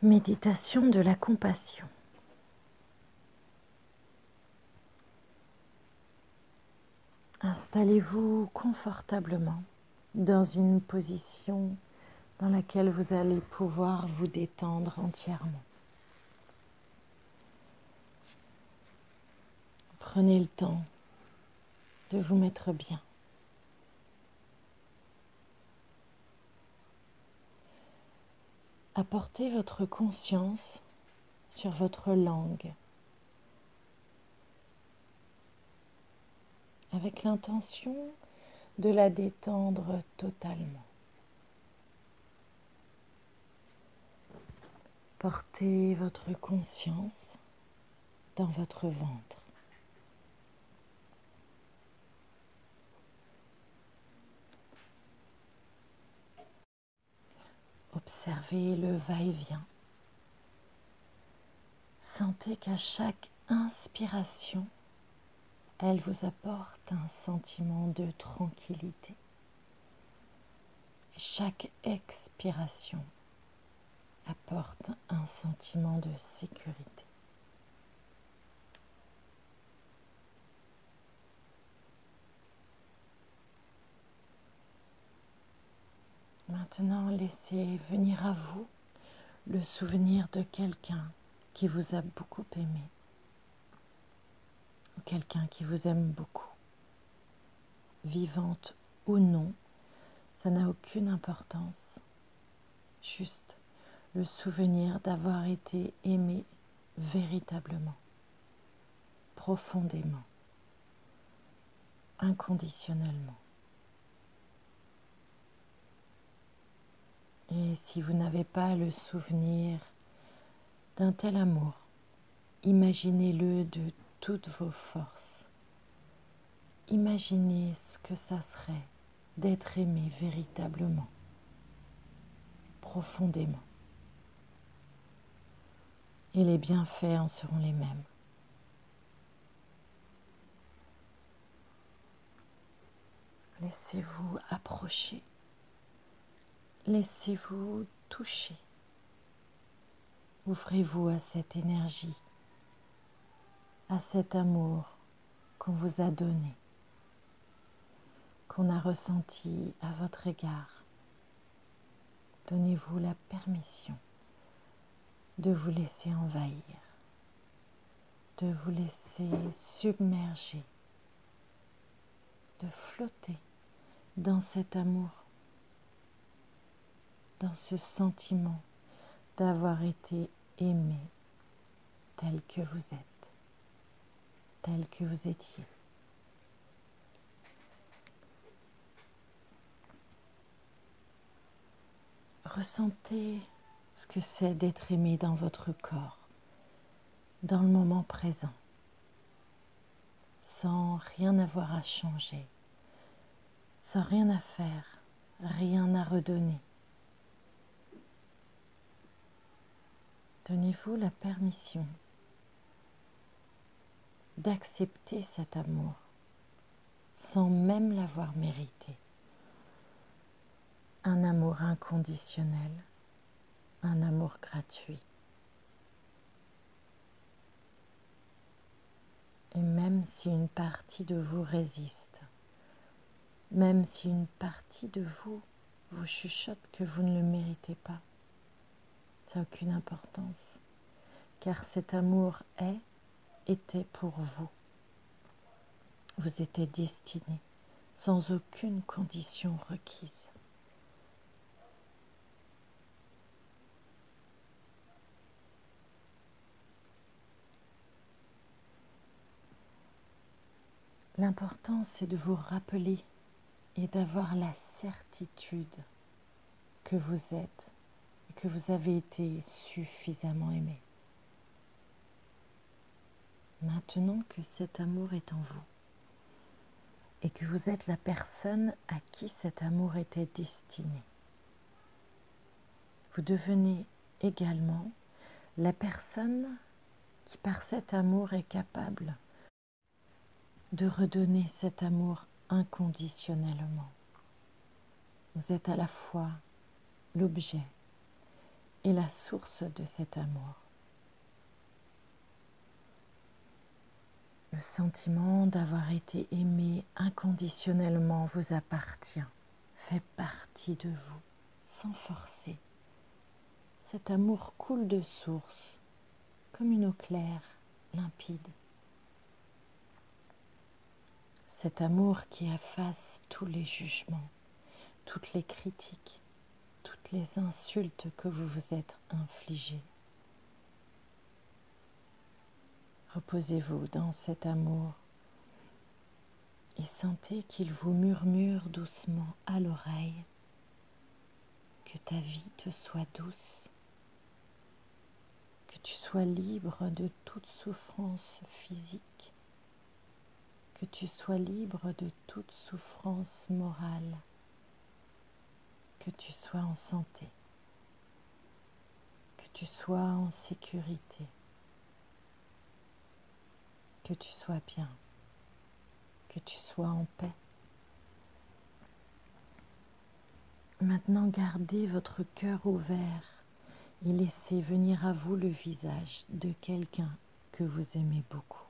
Méditation de la compassion. Installez-vous confortablement dans une position dans laquelle vous allez pouvoir vous détendre entièrement. Prenez le temps de vous mettre bien. Apportez votre conscience sur votre langue avec l'intention de la détendre totalement. Portez votre conscience dans votre ventre. Observez le va-et-vient. Sentez qu'à chaque inspiration, elle vous apporte un sentiment de tranquillité. Chaque expiration apporte un sentiment de sécurité. Maintenant, laissez venir à vous le souvenir de quelqu'un qui vous a beaucoup aimé, ou quelqu'un qui vous aime beaucoup. Vivante ou non, ça n'a aucune importance. Juste le souvenir d'avoir été aimé véritablement, profondément, inconditionnellement. Et si vous n'avez pas le souvenir d'un tel amour, imaginez-le de toutes vos forces. Imaginez ce que ça serait d'être aimé véritablement, profondément. Et les bienfaits en seront les mêmes. Laissez-vous approcher. Laissez-vous toucher. Ouvrez-vous à cette énergie, à cet amour qu'on vous a donné, qu'on a ressenti à votre égard. Donnez-vous la permission de vous laisser envahir, de vous laisser submerger, de flotter dans cet amour, dans ce sentiment d'avoir été aimé tel que vous êtes, tel que vous étiez. Ressentez ce que c'est d'être aimé dans votre corps, dans le moment présent, sans rien avoir à changer, sans rien à faire, rien à redonner. Donnez-vous la permission d'accepter cet amour sans même l'avoir mérité. Un amour inconditionnel, un amour gratuit. Et même si une partie de vous résiste, même si une partie de vous vous chuchote que vous ne le méritez pas, ça n'a aucune importance, car cet amour était pour vous. Vous étiez destiné, sans aucune condition requise. L'important, c'est de vous rappeler et d'avoir la certitude que vous êtes et que vous avez été suffisamment aimé. Maintenant que cet amour est en vous et que vous êtes la personne à qui cet amour était destiné, vous devenez également la personne qui par cet amour est capable de redonner cet amour inconditionnellement. Vous êtes à la fois l'objet est la source de cet amour. Le sentiment d'avoir été aimé inconditionnellement vous appartient, fait partie de vous, sans forcer. Cet amour coule de source, comme une eau claire, limpide. Cet amour qui efface tous les jugements, toutes les critiques, toutes les insultes que vous vous êtes infligées. Reposez-vous dans cet amour et sentez qu'il vous murmure doucement à l'oreille que ta vie te soit douce, que tu sois libre de toute souffrance physique, que tu sois libre de toute souffrance morale, que tu sois en santé, que tu sois en sécurité, que tu sois bien, que tu sois en paix. Maintenant, gardez votre cœur ouvert et laissez venir à vous le visage de quelqu'un que vous aimez beaucoup.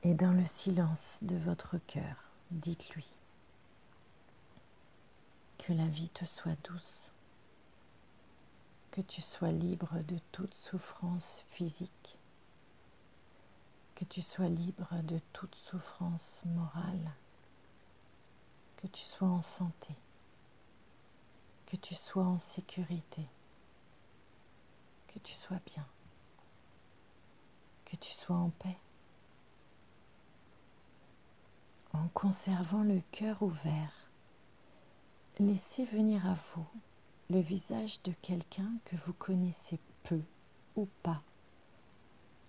Et dans le silence de votre cœur, dites-lui que la vie te soit douce, que tu sois libre de toute souffrance physique, que tu sois libre de toute souffrance morale, que tu sois en santé, que tu sois en sécurité, que tu sois bien, que tu sois en paix. En conservant le cœur ouvert, laissez venir à vous le visage de quelqu'un que vous connaissez peu ou pas,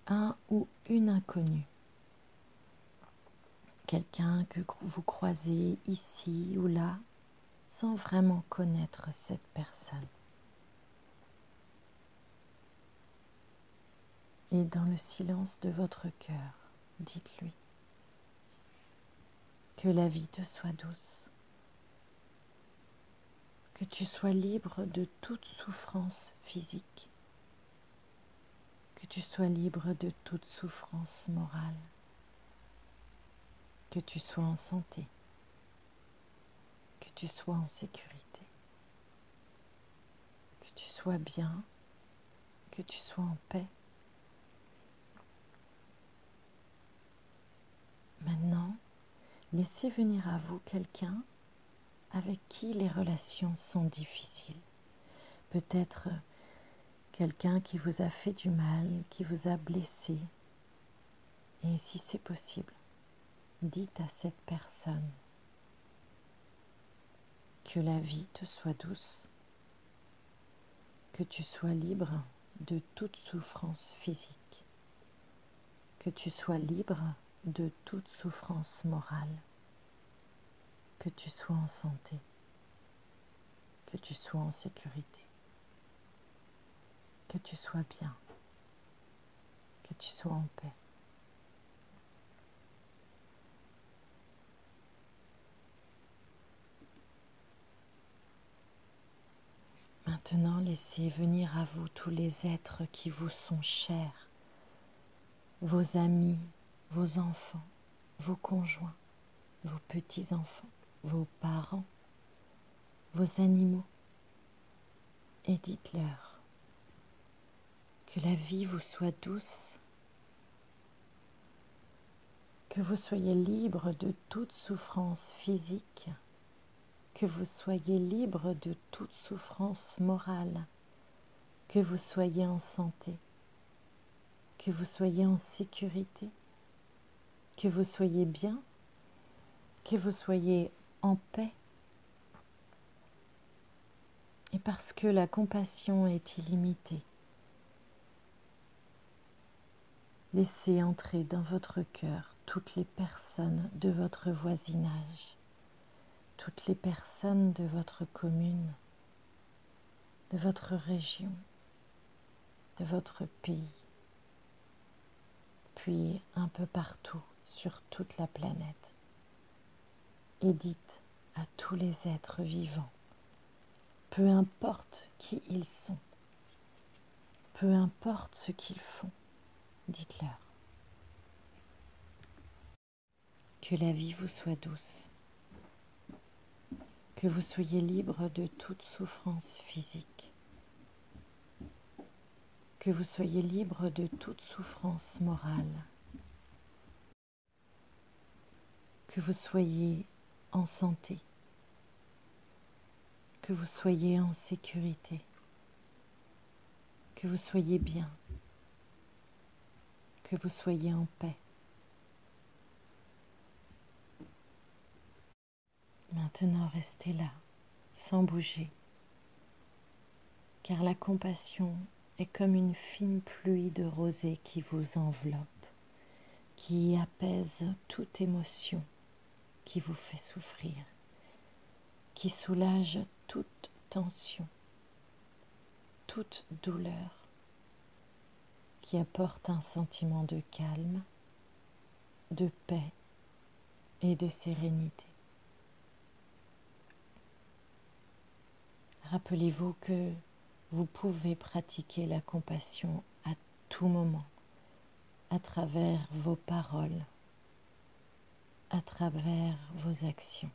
un ou une inconnue, quelqu'un que vous croisez ici ou là sans vraiment connaître cette personne. Et dans le silence de votre cœur, dites-lui que la vie te soit douce, que tu sois libre de toute souffrance physique, que tu sois libre de toute souffrance morale, que tu sois en santé, que tu sois en sécurité, que tu sois bien, que tu sois en paix. Maintenant, laissez venir à vous quelqu'un avec qui les relations sont difficiles. Peut-être quelqu'un qui vous a fait du mal, qui vous a blessé. Et si c'est possible, dites à cette personne que la vie te soit douce, que tu sois libre de toute souffrance physique, que tu sois libre de toute souffrance morale, que tu sois en santé, que tu sois en sécurité, que tu sois bien, que tu sois en paix. Maintenant, laissez venir à vous tous les êtres qui vous sont chers, vos amis, vos enfants, vos conjoints, vos petits-enfants, vos parents, vos animaux, et dites-leur que la vie vous soit douce, que vous soyez libre de toute souffrance physique, que vous soyez libre de toute souffrance morale, que vous soyez en santé, que vous soyez en sécurité, que vous soyez bien, que vous soyez en paix. Et parce que la compassion est illimitée, laissez entrer dans votre cœur toutes les personnes de votre voisinage, toutes les personnes de votre commune, de votre région, de votre pays, puis un peu partout sur toute la planète. Et dites à tous les êtres vivants peu importe qui ils sont, peu importe ce qu'ils font, dites-leur. Que la vie vous soit douce, que vous soyez libre de toute souffrance physique, que vous soyez libre de toute souffrance morale, que vous soyez en santé, que vous soyez en sécurité, que vous soyez bien, que vous soyez en paix. Maintenant, restez là, sans bouger, car la compassion est comme une fine pluie de rosée qui vous enveloppe, qui apaise toute émotion qui vous fait souffrir, qui soulage toute tension, toute douleur, qui apporte un sentiment de calme, de paix et de sérénité. Rappelez-vous que vous pouvez pratiquer la compassion à tout moment, à travers vos paroles, à travers vos actions.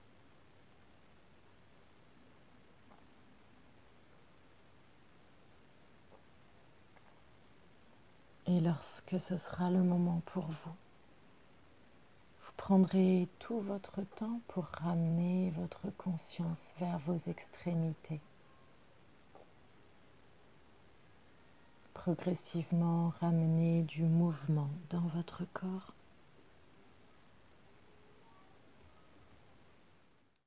Et lorsque ce sera le moment pour vous, vous prendrez tout votre temps pour ramener votre conscience vers vos extrémités. Progressivement ramener du mouvement dans votre corps